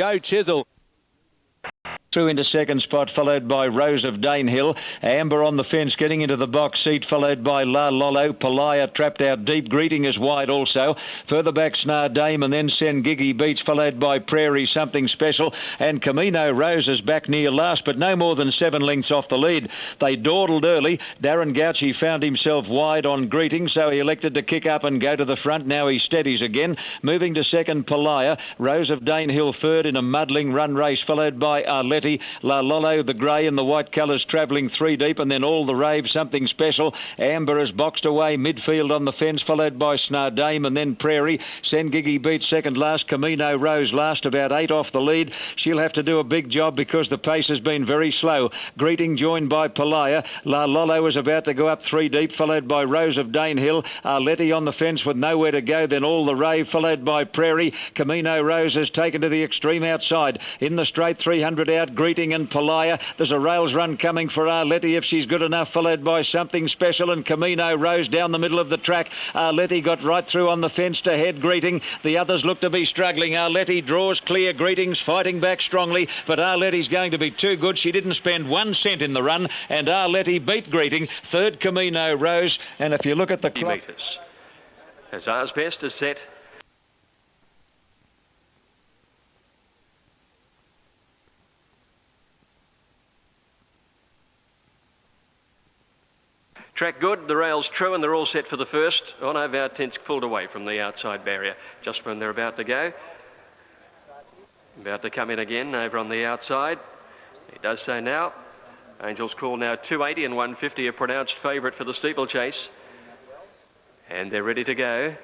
Go Chisel. Through into second spot, followed by Rose of Danehill. Amber on the fence, getting into the box seat, followed by La Lolo. Palaya trapped out deep. Greeting is wide also. Further back, Snar Dame, and then Sen Giggy Beach, followed by Prairie Something Special. And Camino Rose is back near last, but no more than 7 lengths off the lead. They dawdled early. Darren Gauci found himself wide on Greeting, so he elected to kick up and go to the front. Now he steadies again. Moving to second, Palaya. Rose of Danehill third in a muddling run race, followed by Arletty. La Lolo, the grey and the white colours travelling 3 deep, and then All the Rave, Something Special. Amber is boxed away midfield on the fence, followed by Snar Dame, and then Prairie. Sen Giggy beats second last. Camino Rose last, about 8 off the lead. She'll have to do a big job because the pace has been very slow. Greeting joined by Palaya. La Lolo is about to go up 3 deep, followed by Rose of Danehill. Arletty on the fence with nowhere to go, then All the Rave, followed by Prairie. Camino Rose has taken to the extreme outside. In the straight, 300 out. Greeting and Palaya. There's a rails run coming for Arletty if she's good enough, followed by Something Special, and Camino Rose down the middle of the track. Arletty got right through on the fence to head Greeting. The others look to be struggling. Arletty draws clear. Greeting's fighting back strongly, but Arletty's going to be too good. She didn't spend 1 cent in the run, and Arletty beat Greeting. Third, Camino Rose, and if you look at the clock... Hazard's Best is set. Track good, the rail's true, and they're all set for the first. Oh no, Vautinsk pulled away from the outside barrier just when they're about to go. About to come in again over on the outside. He does so now. Angel's Call now 280 and 150, a pronounced favourite for the steeplechase. And they're ready to go.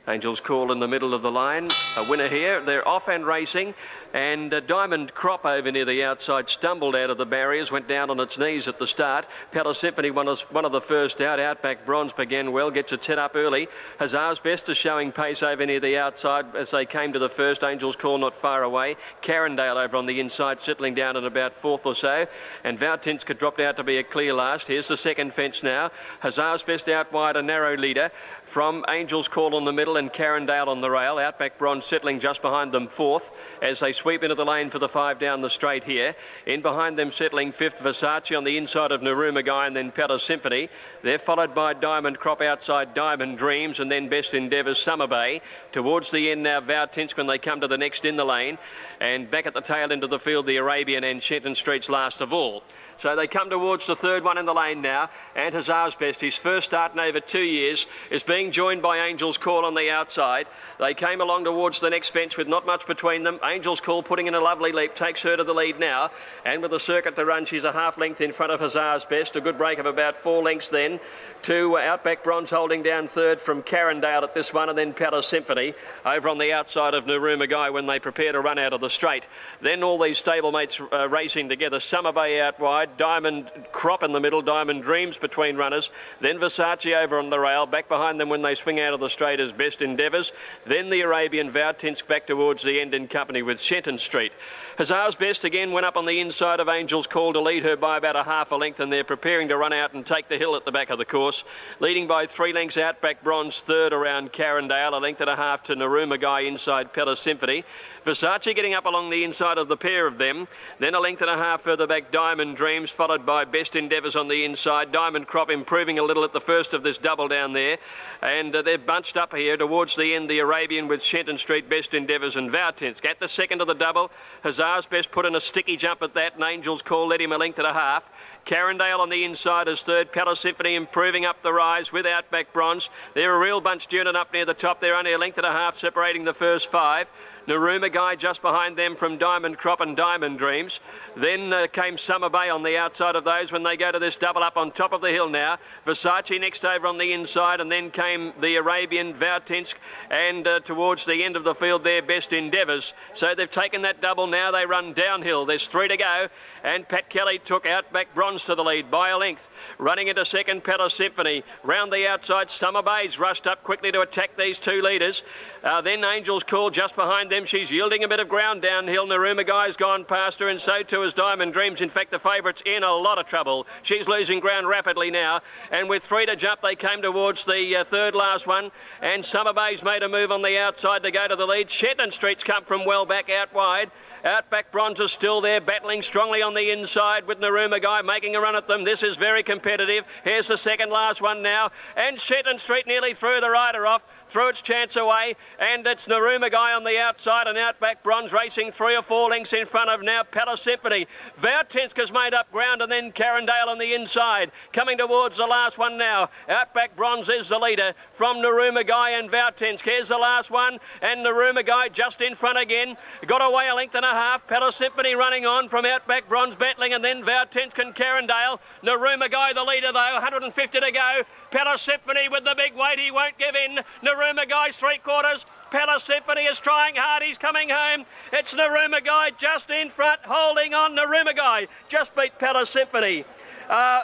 Angel's Call in the middle of the line. A winner here. They're off and racing. And Diamond Crop over near the outside stumbled out of the barriers, went down on its knees at the start. Palace Symphony, one of the first out. Outback Bronze began well, gets a 10 up early. Hazard's Best is showing pace over near the outside as they came to the first. Angel's Call not far away. Carindale over on the inside, settling down at about 4th or so. And Vautinsk had dropped out to be a clear last. Here's the second fence now. Hazard's Best out wide, a narrow leader from Angel's Call on the middle and Carindale on the rail. Outback Bronze settling just behind them 4th as they sweep into the lane for the 5 down the straight here. In behind them settling 5th, Versace on the inside of Naruma Guy and then Palace Symphony. They're followed by Diamond Crop outside Diamond Dreams and then Best Endeavours Summer Bay. Towards the end now Vautinsk when they come to the next in the lane. And back at the tail end of the field, the Arabian and Shenton Street's last of all. So they come towards the third one in the lane now. And Hazard's Best, his first start in over 2 years, is being joined by Angel's Call on the outside. They came along towards the next fence with not much between them. Angel's Call putting in a lovely leap, takes her to the lead now. And with the circuit to run, she's a half length in front of Hazard's Best. A good break of about 4 lengths then to Outback Bronze holding down third from Carindale at this one, and then Palace Symphony over on the outside of Naruma Guy when they prepare to run out of the straight. Then all these stablemates racing together. Summer Bay out wide, Diamond Crop in the middle, Diamond Dreams between runners, then Versace over on the rail. Back behind them when they swing out of the straight is Best Endeavours, then the Arabian Vautinsk back towards the end in company with Shenton Street. Hazard's Best again went up on the inside of Angel's Call to lead her by about a half a length, and they're preparing to run out and take the hill at the back of the course. Leading by 3 lengths, Outback Bronze third around Carindale, a length and a half to Naruma Guy inside Palace Symphony. Versace getting up along the inside of the pair of them. Then a length and a half further back, Diamond Dreams, followed by Best Endeavours on the inside. Diamond Crop improving a little at the first of this double down there. And they're bunched up here towards the end, the Arabian with Shenton Street, Best Endeavours and Vautinsk. At the second of the double, Hazard's Best put in a sticky jump at that, and Angel's Call led him a length and a half. Carindale on the inside as third. Palace Symphony improving up the rise with Outback Bronze. They're a real bunch tuning up near the top. They're only a length and a half separating the first 5. Naruma Guy just behind them from Diamond Crop and Diamond Dreams. Then came Summer Bay on the outside of those when they go to this double up on top of the hill now. Versace next over on the inside, and then came the Arabian, Vautinsk, and towards the end of the field there, Best Endeavours. So they've taken that double now. They run downhill. There's 3 to go, and Pat Kelly took Outback Bronze to the lead by a length. Running into second, Palace Symphony. Round the outside, Summer Bay's rushed up quickly to attack these 2 leaders. Then Angel's Call just behind them. She's yielding a bit of ground downhill. Naruma Guy's gone past her, and so too has Diamond Dreams. In fact, the favourite's in a lot of trouble. She's losing ground rapidly now, and with 3 to jump, they came towards the third last one, and Summer Bay's made a move on the outside to go to the lead. Shetland Street's come from well back out wide. Outback Bronze is still there, battling strongly on the inside with Naruma Guy making a run at them. This is very competitive. Here's the second last one now, and Shetland Street nearly threw the rider off. Threw its chance away, and it's Naruma Guy on the outside, and Outback Bronze racing 3 or 4 lengths in front of now Palace Symphony. Vautenska's made up ground, and then Carindale on the inside. Coming towards the last one now. Outback Bronze is the leader from Naruma Guy and Vautensk. Here's the last one, and Naruma Guy just in front again. Got away a length and a half. Palace Symphony running on from Outback Bronze battling, and then Vautensk and Carindale. Naruma Guy the leader though, 150 to go. Palace Symphony with the big weight, he won't give in. Naruma Guy's 3/4. Palace Symphony is trying hard, he's coming home. It's Naruma Guy just in front, holding on. Naruma Guy just beat Palace Symphony.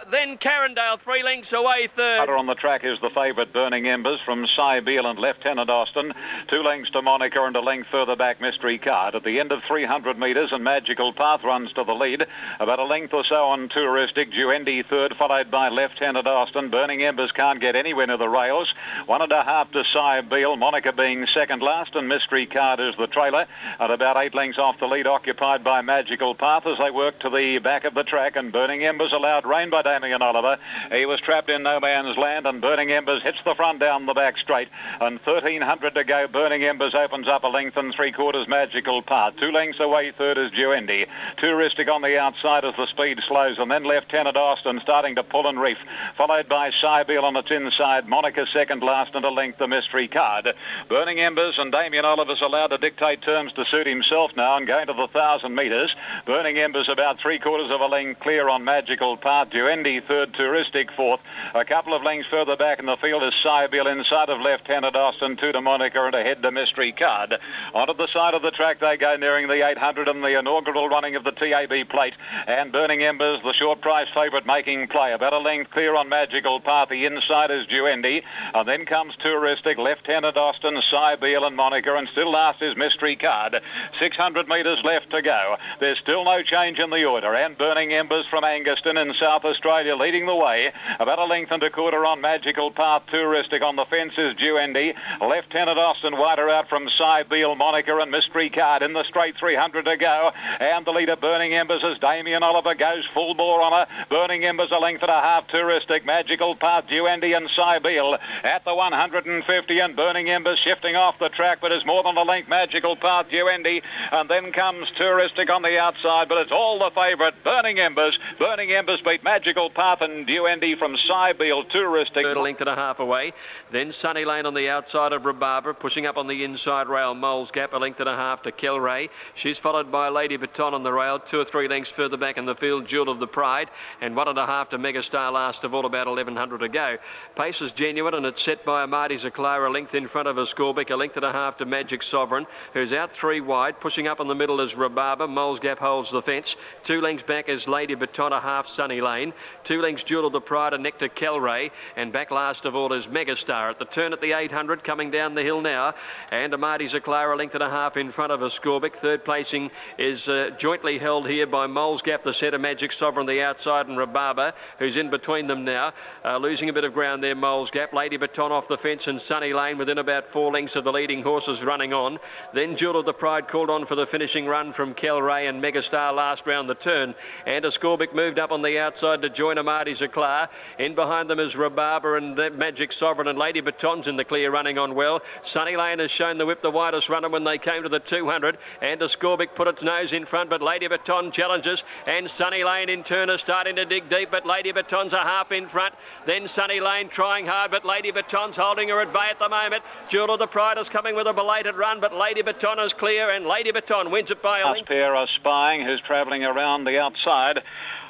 Then Carindale 3 lengths away third. On the track is the favourite Burning Embers from Cy Beale and Lieutenant Austin. 2 lengths to Monica and a length further back Mystery Card. At the end of 300 metres, and Magical Path runs to the lead. About a length or so on Touristic. Duendi third, followed by Lieutenant Austin. Burning Embers can't get anywhere near the rails. 1.5 to Cy Beale. Monica being second last, and Mystery Card is the trailer. At about 8 lengths off the lead, occupied by Magical Path as they work to the back of the track. And Burning Embers allowed rain by Damien Oliver. He was trapped in no man's land, and Burning Embers hits the front down the back straight. And 1,300 to go. Burning Embers opens up a length and 3/4 Magical Path. 2 lengths away third is Duendi. Touristic on the outside as the speed slows, and then Lieutenant Austin starting to pull and reef, followed by Cy Beale on its inside. Monica second last, and a length the Mystery Card. Burning Embers and Damien Oliver's allowed to dictate terms to suit himself now, and going to the 1,000 metres. Burning Embers about 3/4 of a length clear on Magical Path. Duendi third, Touristic fourth. A couple of lengths further back in the field is Cy Beale inside of Lieutenant Austin, 2 to Monica and ahead to Mystery Card. Onto the side of the track they go, nearing the 800 and the inaugural running of the TAB plate. And Burning Embers, the short price favourite, making play. About a length clear on Magical Path. The inside is Duendi. And then comes Touristic, Lieutenant Austin, Cy Beale and Monica. And still last is Mystery Card. 600 metres left to go. There's still no change in the order. And Burning Embers from Anguston in South Australia leading the way. About a length and a quarter on Magical Path. Touristic on the fence is Duendi. Lieutenant Austin wider out from Cy Beale, Monica and Mystery Card in the straight, 300 to go. And the leader Burning Embers as Damien Oliver goes full bore on her. Burning Embers a length and a half. Touristic, Magical Path, Duendi and Cy Beale at the 150, and Burning Embers shifting off the track, but is more than a length. Magical Path, Duendi, and then comes Touristic on the outside, but it's all the favourite Burning Embers. Burning Embers beat Magical Path and Duendi from Cy Beale. Touristic. Third, a length and a half away. Then Sunny Lane on the outside of Rhubarber, pushing up on the inside rail. Mole's Gap, a length and a half to Kelray. She's followed by Lady Baton on the rail. 2 or 3 lengths further back in the field, Jewel of the Pride, and 1.5 to Megastar last of all, about 1,100 to go. Pace is genuine, and it's set by Amadi Zaklara, a length in front of Ascorbic, a length and a half to Magic Sovereign, who's out 3 wide. Pushing up in the middle is Rhubarber. Mole's Gap holds the fence. 2 lengths back is Lady Baton, a half Sunny Lane. 2 lengths Jewel of the Pride and Nectar Kelray, and back last of all is Megastar. At the turn at the 800, coming down the hill now, and Amadi Zaklara, a length and a half in front of Ascorbic. Third placing is jointly held here by Mole's Gap, the centre, Magic Sovereign the outside, and Rhubarber, who's in between them now. Losing a bit of ground there, Mole's Gap. Lady Baton off the fence, and Sunny Lane within about 4 lengths of the leading horses running on. Then Jewel of the Pride called on for the finishing run from Kelray, and Megastar last round the turn. And Ascorbic moved up on the outside to join Amadi Zaklar. In behind them is Rhubarber and Magic Sovereign, and Lady Baton's in the clear running on well. Sunny Lane has shown the whip the widest runner when they came to the 200, and Ascorbic put its nose in front, but Lady Baton challenges, and Sunny Lane in turn is starting to dig deep, but Lady Baton's a half in front. Then Sunny Lane trying hard, but Lady Baton's holding her at bay at the moment. Jewel of the Pride is coming with a belated run, but Lady Baton is clear, and Lady Baton wins it by a length. Pair are spying, who's travelling around the outside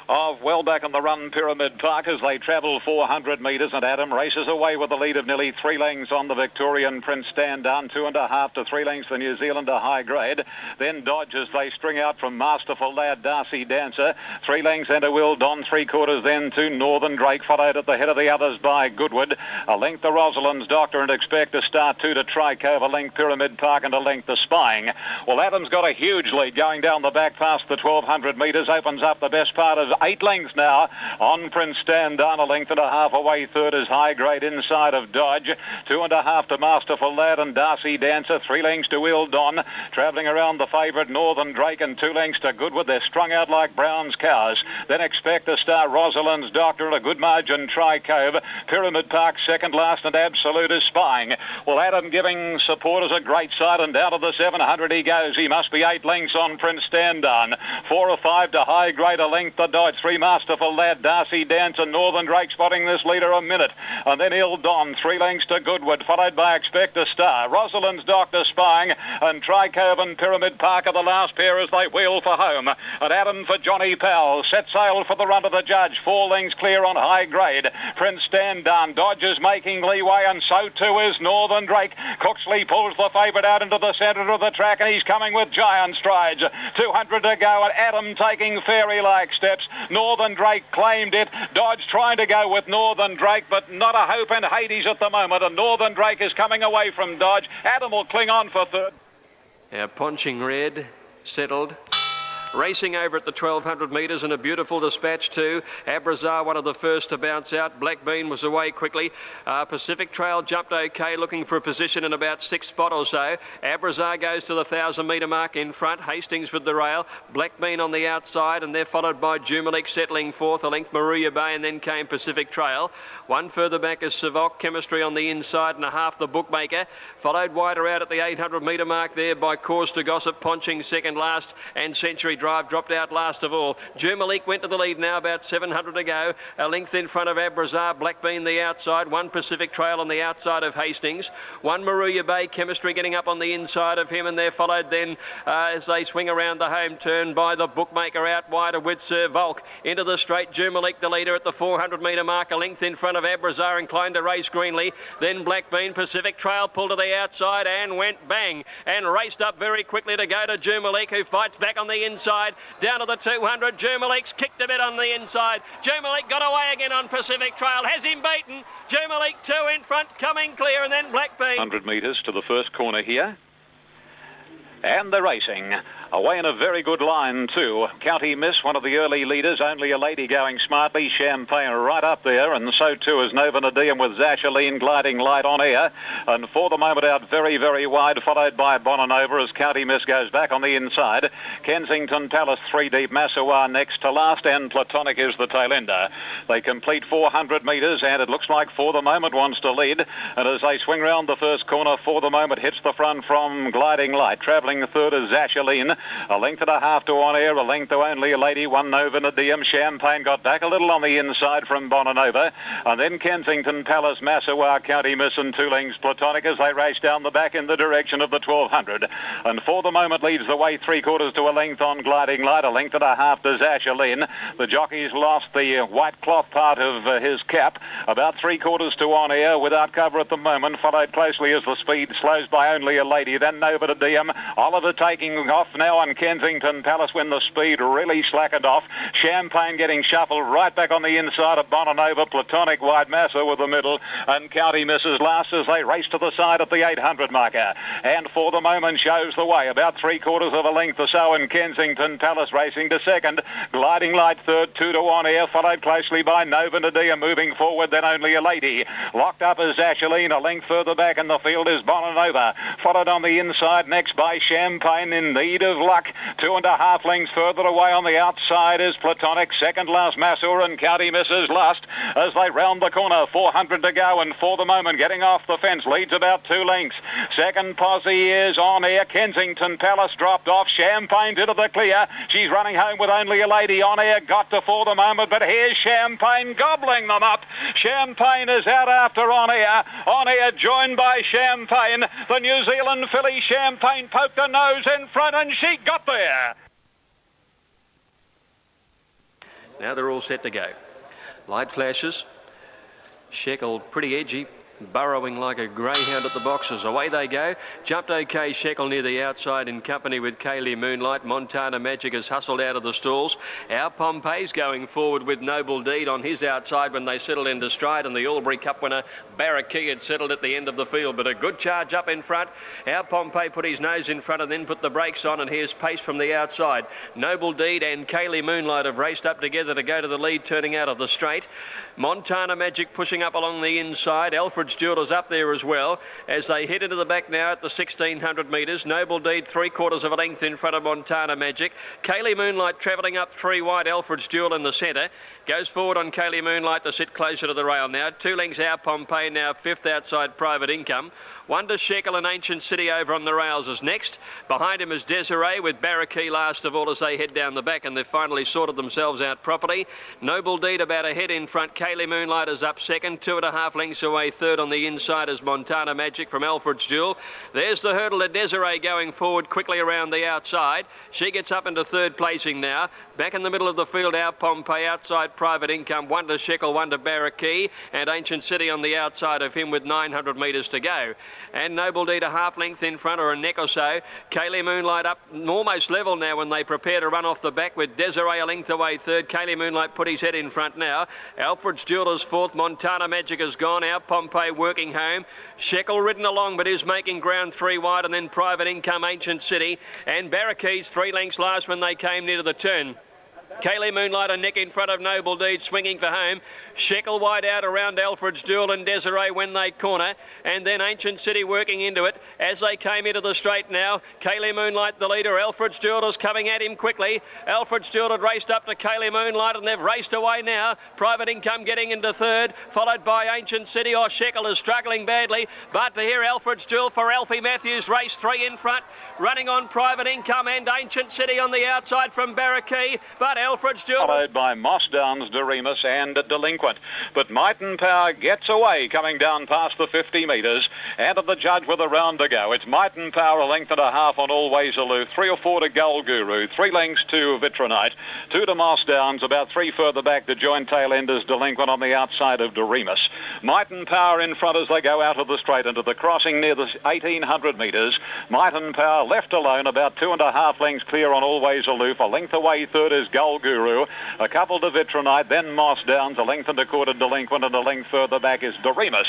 of well back on the run Pyramid Park as they travel 400 metres, and Adam races away with a lead of nearly 3 lengths on the Victorian Prince Sandown, 2.5 to 3 lengths the New Zealander High Grade. Then Dodge as they string out from Masterful Lad, Darcy Dancer, 3 lengths and a Will Don, 3/4 then to Northern Drake, followed at the head of the others by Goodwood. A length the Rosalind's Doctor, and Expect to Start 2 to Tricove, a length Pyramid Park, and a length the Spying. Well, Adam's got a huge lead going down the back past the 1,200 metres, opens up the best part of 8 lengths now on Prince Sandown, a length and a half away. Third is High Grade inside of Dodge, 2.5 to Masterful Lad and Darcy Dancer, 3 lengths to Will Don, travelling around the favourite Northern Drake, and 2 lengths to Goodwood. They're strung out like Brown's cows. Then Expect to Start, Rosalind's Doctor, and a good margin Tricove, Pyramid Park second last, and Absolute is Spying. Well, Adam giving supporters a great sight, and down to the 700 he goes. He must be 8 lengths on Prince Sandown, 4 or 5 to High Grade, a length to Dodge, 3 Masterful Lad, Darcy Dancer, Northern Drake spotting this leader a minute, and then Il Don, 3 lengths to Goodwood, followed by Expect a Star, Rosalind's Doctor, Spying, and Tricove and Pyramid Park are the last pair as they wheel for home. And Adam for Johnny Powell, set sail for the run of the judge, 4 lengths clear on High Grade. Prince Sandown, Dodge is making leeway, and so too is Northern Drake. Cooksley pulls the favourite out into the centre of the track, and he's coming with giant strides. 200 to go, and Adam taking fairy-like steps. Northern Drake claimed it. Dodge trying to go with Northern Drake, but not a hope in Hades at the moment, and Northern Drake is coming away from Dodge. Adam will cling on for third. Our Ponching Red settled. Racing over at the 1,200 metres, and a beautiful dispatch too. Abrazar, one of the first to bounce out. Black Bean was away quickly. Pacific Trail jumped okay, looking for a position in about 6th spot or so. Abrazar goes to the 1,000-metre mark in front. Hastings with the rail. Black Bean on the outside, and they're followed by Jumalik settling fourth, a length Maruya Bay, and then came Pacific Trail. One further back is Savok, Chemistry on the inside, and a half the Bookmaker. Followed wider out at the 800-metre mark there by Cause to Gossip, Ponching second last, and Century Drive dropped out last of all. Jumalik went to the lead now, about 700 to go. A length in front of Abrazar, Black Bean the outside, 1 Pacific Trail on the outside of Hastings, 1 Maruya Bay, Chemistry getting up on the inside of him, and they're followed then as they swing around the home turn by the Bookmaker out wider with Sir Volk. Into the straight, Jumalik the leader at the 400-metre mark, a length in front of Abrazar, inclined to race greenly. Then Black Bean, Pacific Trail pulled to the outside and went bang, and raced up very quickly to go to Jumalik, who fights back on the inside. Down to the 200, Jumalik's kicked a bit on the inside. Jumalik got away again on Pacific Trail, has him beaten. Jumalik 2 in front, coming clear, and then Black Bean. 100 metres to the first corner here. And they're racing. Away in a very good line too. County Miss, one of the early leaders, Only a Lady going smartly. Champagne right up there, and so too is Nova Nadeem with Zashaline Gliding Light on air. And for the moment out very, very wide, followed by Bonanova as County Miss goes back on the inside. Kensington Palace 3 deep, Massawa next to last, and Platonic is the tail ender. They complete 400 metres, and it looks like For the Moment wants to lead. And as they swing round the first corner, For the Moment hits the front from Gliding Light. Travelling third is Zashaline. A length and a half to On Air, a length to Only a Lady, 1 Nova Nadeem. Champagne got back a little on the inside from Bonanova, and then Kensington Palace, Massawa, County Miss, and 2 lengths Platonic as they race down the back in the direction of the 1,200. And For the Moment leads the way 3/4 to a length on Gliding Light, a length and a half to Zashaline. The jockey's lost the white cloth part of his cap, about 3/4 to On Air without cover at the moment, followed closely as the speed slows by Only a Lady, then Nova Nadeem. Oliver taking off now on Kensington Palace when the speed really slackened off. Champagne getting shuffled right back on the inside of Bonanova. Platonic wide, Massa with the middle, and County Misses last as they race to the side at the 800 marker. And For the Moment shows the way, about 3/4 of a length or so, in Kensington Palace racing to second. Gliding Light third, 2 to On Air, followed closely by Nova Nadeem moving forward, then Only a Lady. Locked up is Zashaline, a length further back in the field is Bonanova, followed on the inside next by Champagne in need of luck. 2.5 lengths further away on the outside is Platonic. Second last Massour, and County Misses last as they round the corner. 400 to go, and For the Moment getting off the fence leads about 2 lengths. Second posse is On Air. Kensington Palace dropped off. Champagne into the clear. She's running home with Only a Lady. On Air got to For the Moment, but here's Champagne gobbling them up. Champagne is out after On Air. On Air joined by Champagne. The New Zealand filly Champagne poked her nose in front, and she got there. Now they're all set to go. Light flashes. Shekel pretty edgy, burrowing like a greyhound at the boxes. Away they go. Jumped OK Shekel near the outside in company with Kaylee Moonlight. Montana Magic has hustled out of the stalls. Our Pompey's going forward with Noble Deed on his outside when they settled into stride, and the Albury Cup winner Barraquee had settled at the end of the field, but a good charge up in front. Our Pompey put his nose in front and then put the brakes on, and here's pace from the outside. Noble Deed and Kaylee Moonlight have raced up together to go to the lead, turning out of the straight. Montana Magic pushing up along the inside. Alfred's Jeweller's up there as well as they head into the back now at the 1600 metres. Noble Deed 3/4 of a length in front of Montana Magic. Kaylee Moonlight travelling up 3 wide. Alfred's Jewel in the centre. Goes forward on Kaylee Moonlight to sit closer to the rail now. 2 lengths Our Pompey now 5th outside Private Income. Wonder Shekel and Ancient City over on the rails is next. Behind him is Desiree with Barraquee last of all as they head down the back, and they've finally sorted themselves out properly. Noble Deed about a head in front. Kaylee Moonlight is up second. 2.5 lengths away third on the inside is Montana Magic from Alfred's Jewel. There's the hurdle to Desiree going forward quickly around the outside. She gets up into third placing now. Back in the middle of the field, Our Pompey outside Private Income. Wonder Shekel, Wonder Barraquee, and Ancient City on the outside of him with 900 metres to go. And Noble Deed a half length in front, or a neck or so. Kaylee Moonlight up almost level now when they prepare to run off the back with Desiree a length away third. Kaylee Moonlight put his head in front now. Alfred's Jeweller's fourth. Montana Magic has gone. Our Pompey working home. Shekel ridden along but is making ground 3 wide, and then Private Income, Ancient City, and Barraquee's 3 lengths last when they came near to the turn. Kaylee Moonlight a neck in front of Noble Deed, swinging for home. Shekel wide out around Alfred's Jewel and Desiree when they corner, and then Ancient City working into it as they came into the straight now. Kaylee Moonlight the leader. Alfred's Jewel is coming at him quickly. Alfred's Jewel had raced up to Kaylee Moonlight, and they've raced away now. Private Income getting into third, followed by Ancient City. Or Shekel is struggling badly, but to hear Alfred's Jewel for Alfie Matthews, race 3 in front, running on Private Income and Ancient City on the outside from Barraquee, but Alfred's Jewel followed by Mossdowns, Doremus and Delinquent. But Might and Power gets away coming down past the 50 metres, and of the judge with a round to go. It's Might and Power a length and a half on Always Aloof, 3 or 4 to Gold Guru, 3 lengths to Vitronite, 2 to Mossdowns, about 3 further back to join tail enders Delinquent on the outside of Doremus. Might and Power in front as they go out of the straight into the crossing near the 1800 metres. Might and Power left alone, about 2.5 lengths clear on Always Aloof. A length away third is Gold Guru, a couple to Vitronite, then Mossdowns, a length and a quarter Delinquent, and a length further back is Doremus.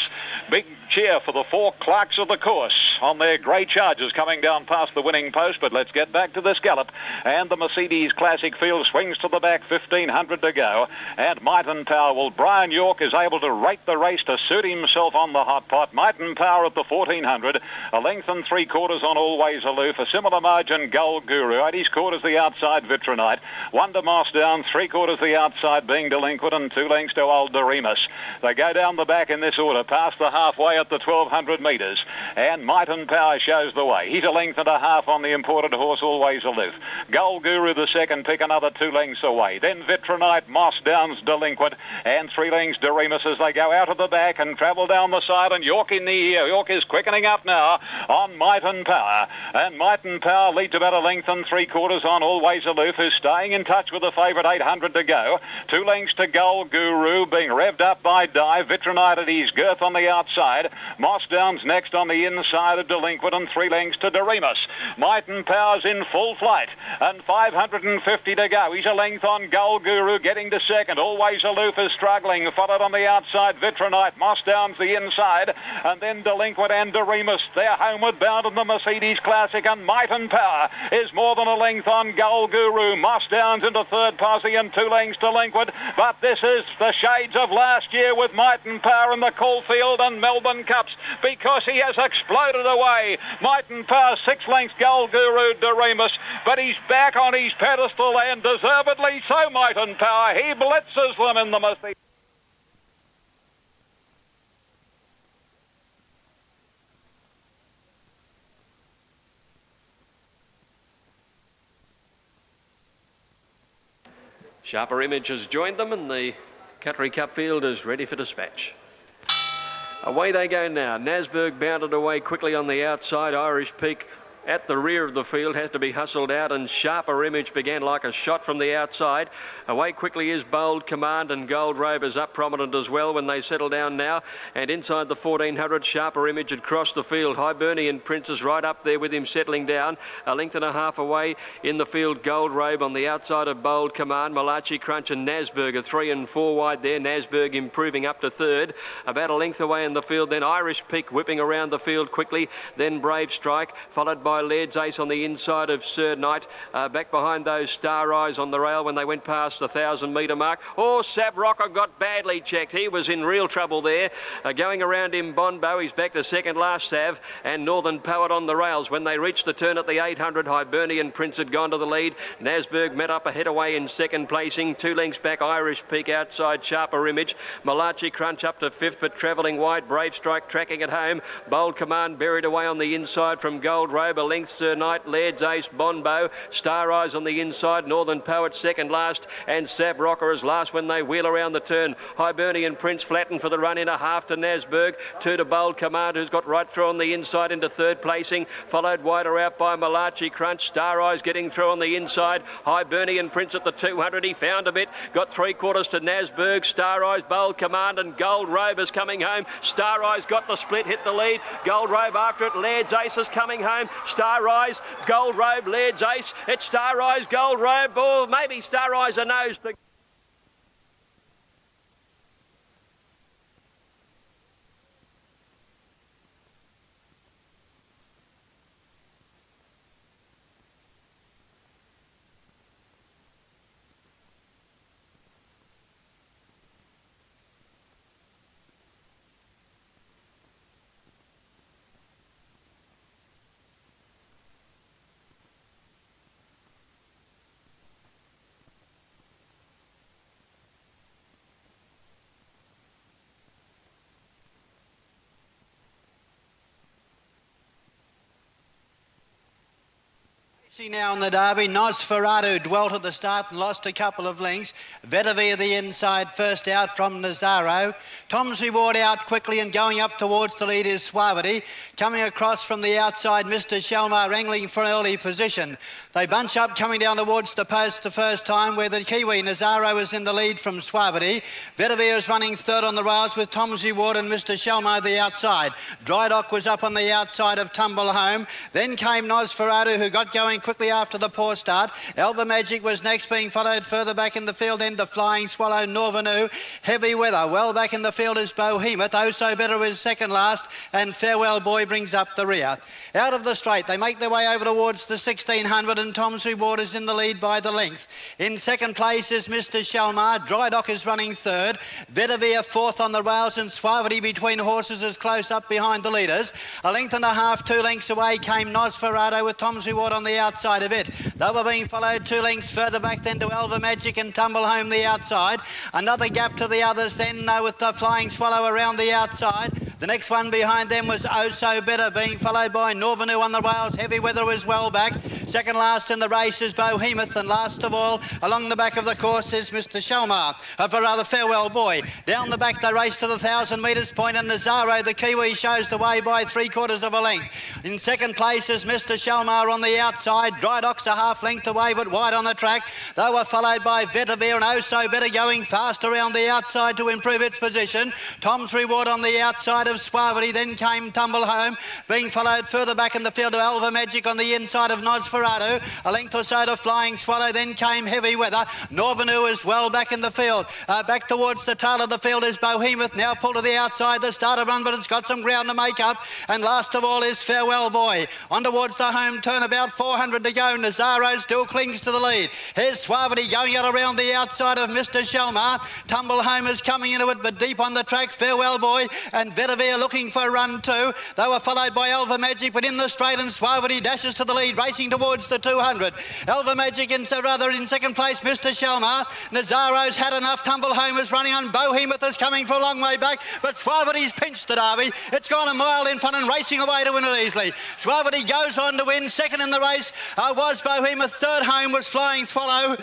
Big cheer for the 4 Clarks of the course on their grey chargers coming down past the winning post, but let's get back to this gallop. And the Meercedes Classic field swings to the back, 1500 to go, and Might and Power. Well, Brian York is able to rate the race to suit himself on the hot pot. Might and Power at the 1400, a length and 3/4 on Always Aloof, a similar margin Gold Guru, 80 quarters the outside Vitronite, 1 to Mossdown, 3/4 the outside being Delinquent, and 2 lengths to Old Doremus. They go down the back in this order, past the halfway at the 1200 metres, and Might and Power shows the way. He's a length and a half on the imported horse Always Aloof. Gold Guru the second pick, another 2 lengths away. Then Vitronite, Mossdowns, Delinquent, and 3 lengths Doremus as they go out of the back and travel down the side, and York in the ear. York is quickening up now on Might and Power, and Might and Power leads about a length and 3/4 on Always Aloof, who's staying in touch with the favourite 800 to go. 2 lengths to Gold Guru, being revved up by Dive. Vitronite at his girth on the outside. Mossdowns next on the inside of Delinquent, and 3 lengths to Doremus. Might and Power's in full flight, and 550 to go. He's a length on Gold Guru, getting to second. Always Aloof is struggling, followed on the outside Vitronite. Mossdowns the inside, and then Delinquent and Doremus. They're homeward bound in the Meercedes Classic, and Might and Power is more than a length on Gold Guru. Mossdowns into third posse and 2 lengths Delinquent, but this is the shades of last year with Might and Power in the Caulfield and Melbourne Cups, because he has exploded away. Might and Power 6 lengths Gold Guru Doremus, but he's back on his pedestal, and deservedly so. Might and Power, he blitzes them in the Meercedes. Sharper Image has joined them, and the Cutlery Cup field is ready for dispatch. Away they go now. Nasberg bounded away quickly on the outside. Irish Peak at the rear of the field, has to be hustled out, and Sharper Image began like a shot from the outside. Away quickly is Bold Command, and Gold Robe is up prominent as well when they settle down now. And inside the 1400, Sharper Image had crossed the field. Hibernian Prince is right up there with him settling down. A length and a half away in the field, Gold Robe on the outside of Bold Command. Malachi Crunch and Nasberg are 3 and 4 wide there. Nasberg improving up to third. About a length away in the field, then Irish Peak whipping around the field quickly. Then Brave Strike, followed by Laird's Ace on the inside of Sir Knight. Back behind those Star Eyes on the rail when they went past the 1,000-metre mark. Oh, Sav Rocker got badly checked. He was in real trouble there. Going around him, Bonbo, he's back to second last, Sav, and Northern Poet on the rails. When they reached the turn at the 800, Hibernian Prince had gone to the lead. Nasberg met up ahead away in second placing. 2 lengths back, Irish Peak outside, Sharper Image. Malachi Crunch up to fifth, but travelling wide. Brave Strike tracking at home. Bold Command buried away on the inside from Gold Robe. A length, Sir Knight, Laird's Ace, Bonbo. Star Eyes on the inside. Northern Poet second last, and Sav Rocker is last when they wheel around the turn. Hibernian Prince flattened for the run in a half to Nasberg. 2 to Bold Command, who's got right through on the inside into third placing. Followed wider out by Malachi Crunch. Star Eyes getting through on the inside. Hibernian Prince at the 200. He found a bit. Got 3/4 to Nasberg. Star Eyes, Bold Command, and Gold Robe is coming home. Star Eyes got the split, hit the lead. Gold Robe after it. Laird's Ace is coming home. Star Eyes, Gold Robe, Laird's Ace. It's Star Eyes, Gold Robe. Or maybe Star Eyes a nose. Now in the Derby, Nosferatu dwelt at the start and lost a couple of lengths. Vedavir the inside first out from Nazaro. Tom's Reward out quickly and going up towards the lead is Suavity. Coming across from the outside, Mr. Shalmar wrangling for an early position. They bunch up coming down towards the post the first time where the Kiwi Nazaro is in the lead from Suavity. Vedavir is running third on the rails with Tom's Reward and Mr. Shalmar the outside. Drydock was up on the outside of Tumble Home. Then came Nosferatu, who got going quickly after the poor start. Elba Magic was next, being followed further back in the field, then to Flying Swallow, Norvanu. Heavy Weather. Well back in the field is Bohemoth. Oh So Better is second last, and Farewell Boy brings up the rear. Out of the straight, they make their way over towards the 1600, and Tom's Reward is in the lead by the length. In second place is Mr. Shalmar. Drydock is running third. Vedavir fourth on the rails, and Suavity between horses is close up behind the leaders. A length and a half, 2 lengths away came Nosferatu with Tom's Reward on the outside of it. They were being followed 2 lengths further back then to Elva Magic and Tumble Home the outside. Another gap to the others then with the Flying Swallow around the outside. The next one behind them was Oh So Better, being followed by Norvanu on the rails. Heavy Weather was well back. Second last in the race is Bohemoth, and last of all along the back of the course is Mr. Shalmar, for rather Farewell Boy. Down the back they race to the 1,000 metres point, and Nazaro the Kiwi shows the way by 3/4 of a length. In second place is Mr. Shalmar on the outside. Drydock's a half length away but wide on the track. They were followed by Vedavir and Oh So Better going fast around the outside to improve its position. Tom's Reward on the outside of Suavity. Then came Tumble Home, being followed further back in the field to Elva Magic on the inside of Nosferatu. A length or so to Flying Swallow. Then came Heavy Weather. Norvanu is well back in the field. Back towards the tail of the field is Bohemoth, now pulled to the outside to start a run, but it's got some ground to make up. And last of all is Farewell Boy. On towards the home turn, about 400 to go. Nazaro still clings to the lead. Here's Suavity going out around the outside of Mr. Shalmar. Tumble Home is coming into it, but deep on the track, Farewell Boy and Vedavir looking for a run too. They were followed by Elva Magic, but in the straight, and Suavity dashes to the lead, racing towards the 200. Elva Magic in second place, Mr. Shalmar. Nazaro's had enough. Tumble Home is running on. Bohemoth is coming for a long way back, but Suavity's pinched the Derby. It's gone a mile in front and racing away to win it easily. Suavity goes on to win. Second in the race was Bohemoth. Third home was Flying Swallow.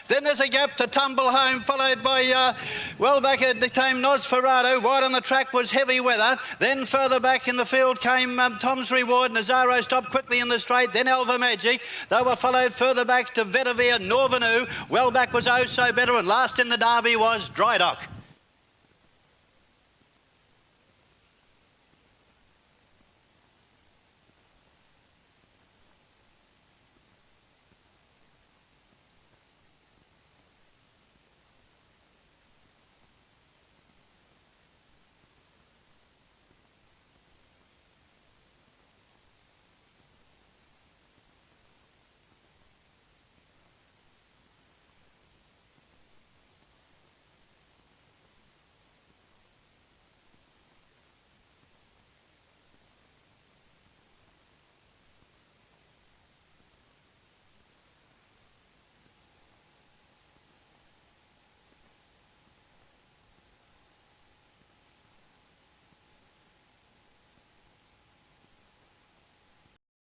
Then there's a gap to Tumble Home, followed by well back at the time Nosferatu. Wide on the track was Heavy Weather. Then further back in the field came Tom's Reward. Nazaro stopped quickly in the straight. Then Alva Magic. They were followed further back to Vedavir, Norvenu. Well back was Oh So Better, and last in the Derby was Drydock.